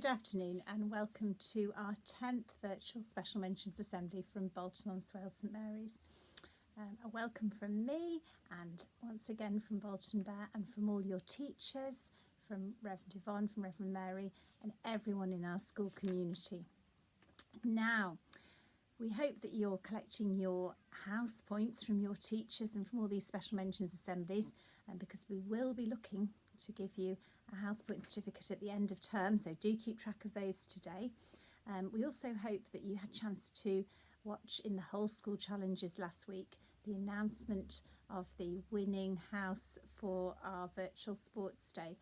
Good afternoon and welcome to our 10th Virtual Special Mentions Assembly from Bolton-on-Swale St Mary's. A welcome from me and once again from Bolton Bear and from all your teachers, from Reverend Yvonne, from Reverend Mary and everyone in our school community. Now, we hope that you're collecting your house points from your teachers and from all these Special Mentions Assemblies, because we will be looking to give you a house point certificate at the end of term, so do keep track of those today. We also hope that you had a chance to watch in the whole school challenges last week the announcement of the winning house for our virtual sports day,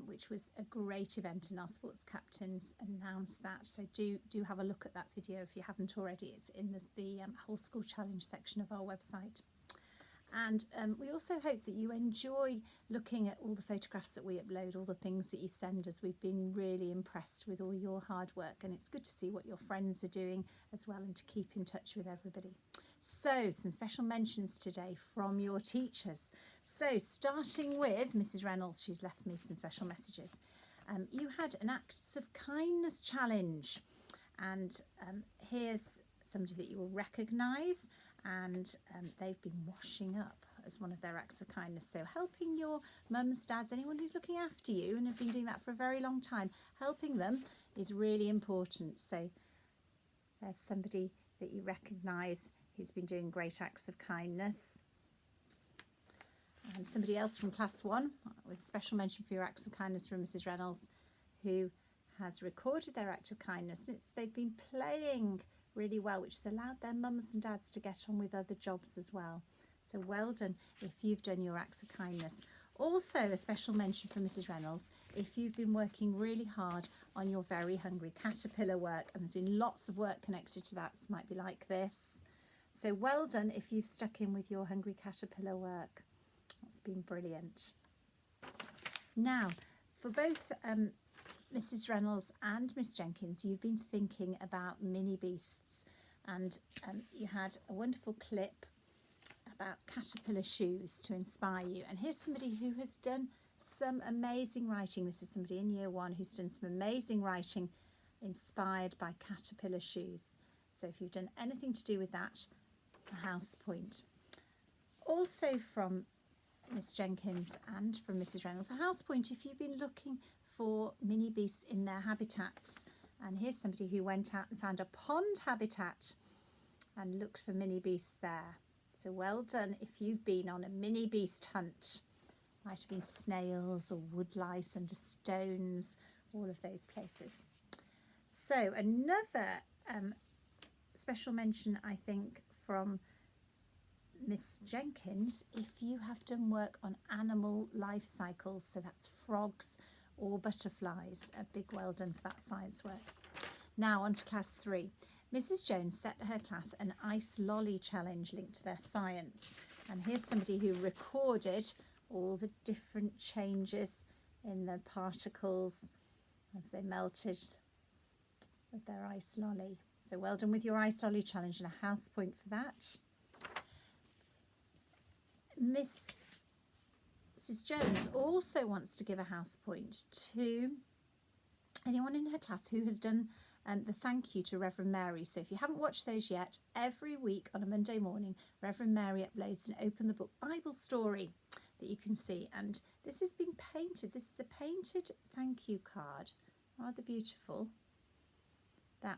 which was a great event, and our sports captains announced that, so do have a look at that video if you haven't already. It's in the whole school challenge section of our website. And we also hope that you enjoy looking at all the photographs that we upload, all the things that you send us. We've been really impressed with all your hard work, and it's good to see what your friends are doing as well and to keep in touch with everybody. So some special mentions today from your teachers. So starting with Mrs Reynolds, she's left me some special messages. You had an Acts of Kindness challenge, and here's somebody that you will recognise, and they've been washing up as one of their acts of kindness. So helping your mums, dads, anyone who's looking after you and have been doing that for a very long time, helping them is really important. So there's somebody that you recognise who's been doing great acts of kindness. And somebody else from class 1 with special mention for your acts of kindness from Mrs Reynolds, who has recorded their act of kindness. They've been playing really well, which has allowed their mums and dads to get on with other jobs as well. So well done if you've done your acts of kindness. Also a special mention for Mrs Reynolds if you've been working really hard on your Very Hungry Caterpillar work, and there's been lots of work connected to that. It might be like this. So well done if you've stuck in with your Hungry Caterpillar work. That's been brilliant. Now, for both Mrs Reynolds and Miss Jenkins, you've been thinking about mini beasts, and you had a wonderful clip about caterpillar shoes to inspire you. And here's somebody who has done some amazing writing. This is somebody in year 1 who's done some amazing writing inspired by caterpillar shoes. So if you've done anything to do with that, a house point. Also from Miss Jenkins and from Mrs Reynolds, a house point if you've been looking for mini beasts in their habitats. And here's somebody who went out and found a pond habitat and looked for mini beasts there. So well done if you've been on a mini beast hunt. Might have been snails or woodlice under stones, all of those places. So another special mention, I think, from Miss Jenkins, if you have done work on animal life cycles, so that's frogs or butterflies, a big well done for that science work. Now on to class 3. Mrs Jones set her class an ice lolly challenge linked to their science, and here's somebody who recorded all the different changes in the particles as they melted with their ice lolly. So well done with your ice lolly challenge, and a house point for that. Mrs Jones also wants to give a house point to anyone in her class who has done the thank you to Reverend Mary. So if you haven't watched those yet, every week on a Monday morning, Reverend Mary uploads an Open the Book Bible story that you can see. And this has been painted. This is a painted thank you card, rather beautiful, that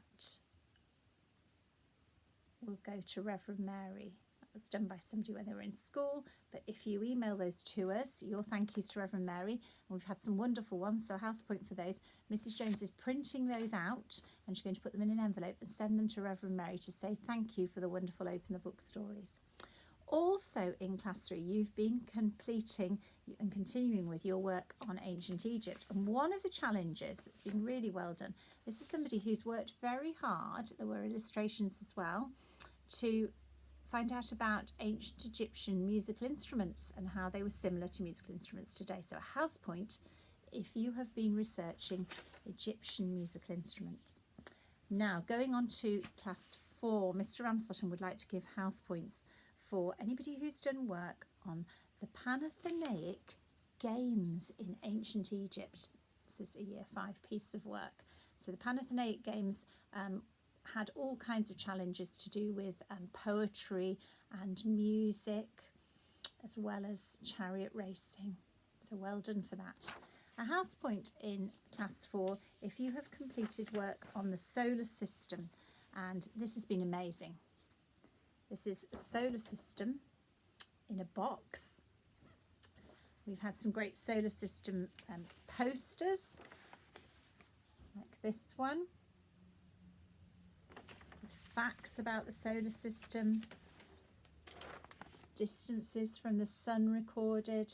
will go to Reverend Mary. Was done by somebody when they were in school, but if you email those to us, your thank yous to Reverend Mary, and we've had some wonderful ones, so house point for those. Mrs Jones is printing those out and she's going to put them in an envelope and send them to Reverend Mary to say thank you for the wonderful Open the Book stories. Also in class 3, you've been completing and continuing with your work on ancient Egypt, and one of the challenges that's been really well done, this is somebody who's worked very hard, there were illustrations as well, to find out about ancient Egyptian musical instruments and how they were similar to musical instruments today. So a house point if you have been researching Egyptian musical instruments. Now going on to class 4, Mr Ramsbottom would like to give house points for anybody who's done work on the Panathenaic games in ancient Egypt. This is a year 5 piece of work. So the Panathenaic Games had all kinds of challenges to do with poetry and music, as well as chariot racing. So well done for that. A house point in class 4 if you have completed work on the solar system, and this has been amazing. This is a solar system in a box. We've had some great solar system posters, like this one, with facts about the solar system, distances from the sun recorded.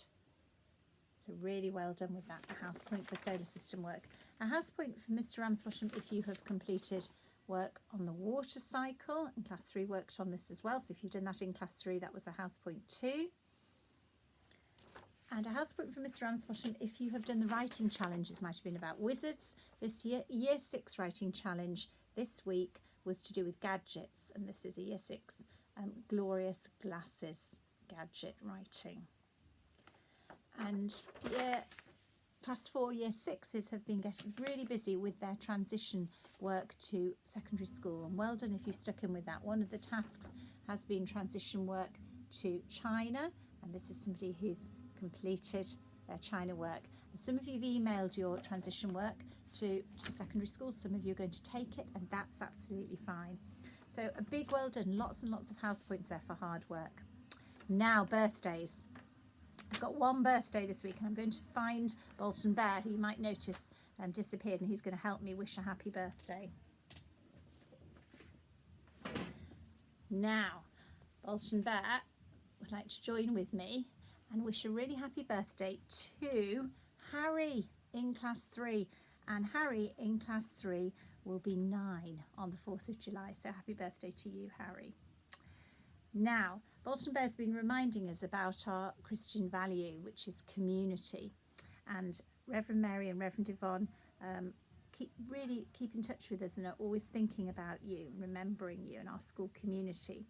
So really well done with that, a house point for solar system work. A house point for Mr. Ramsbotham if you have completed work on the water cycle, and class 3 worked on this as well. So if you've done that in class 3, that was a house point too. And a house point for Mr. Ramsbotham if you have done the writing challenges, might have been about wizards. This year 6 writing challenge this week was to do with gadgets, and this is a year 6 glorious glasses gadget writing. And class 4 year 6s have been getting really busy with their transition work to secondary school, and well done if you've stuck in with that. One of the tasks has been transition work to China, and this is somebody who's completed their China work. And some of you have emailed your transition work to secondary schools, some of you are going to take it, and that's absolutely fine. So a big well done, lots and lots of house points there for hard work. Now birthdays. I've got one birthday this week, and I'm going to find Bolton Bear, who you might notice disappeared, and he's going to help me wish a happy birthday. Now, Bolton Bear would like to join with me and wish a really happy birthday to Harry in class 3. And Harry in class 3 will be 9 on the 4th of July. So happy birthday to you, Harry. Now, Bolton Bear's been reminding us about our Christian value, which is community. And Reverend Mary and Reverend Yvonne keep in touch with us and are always thinking about you, remembering you and our school community.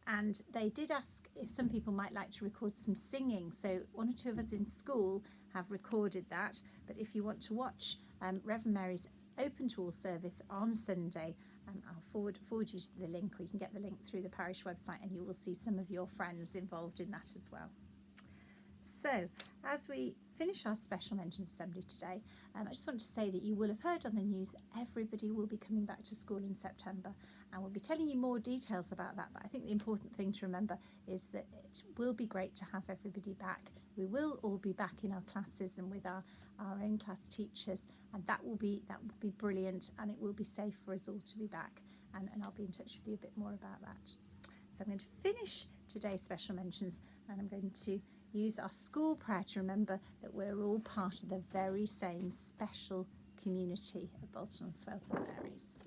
And they did ask if some people might like to record some singing. So one or two of us in school have recorded that. But if you want to watch Reverend Mary's Open to All service on Sunday, I'll forward you to the link, or you can get the link through the parish website, and you will see some of your friends involved in that as well. So as we finish our special mentions assembly today, I just want to say that you will have heard on the news everybody will be coming back to school in September, and we'll be telling you more details about that. But I think the important thing to remember is that it will be great to have everybody back. We will all be back in our classes and with our own class teachers, and that will be brilliant, and it will be safe for us all to be back, and I'll be in touch with you a bit more about that. So I'm going to finish today's special mentions, and I'm going to use our school prayer to remember that we're all part of the very same special community of Bolton-on-Swale St Mary's.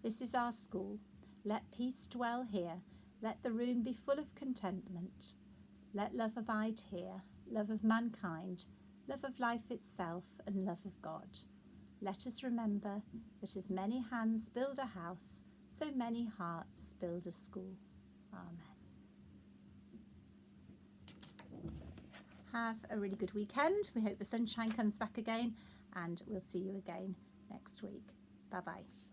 This is our school. Let peace dwell here. Let the room be full of contentment. Let love abide here, love of mankind, love of life itself, and love of God. Let us remember that as many hands build a house, so many hearts build a school. Amen. Have a really good weekend. We hope the sunshine comes back again, and we'll see you again next week. Bye-bye.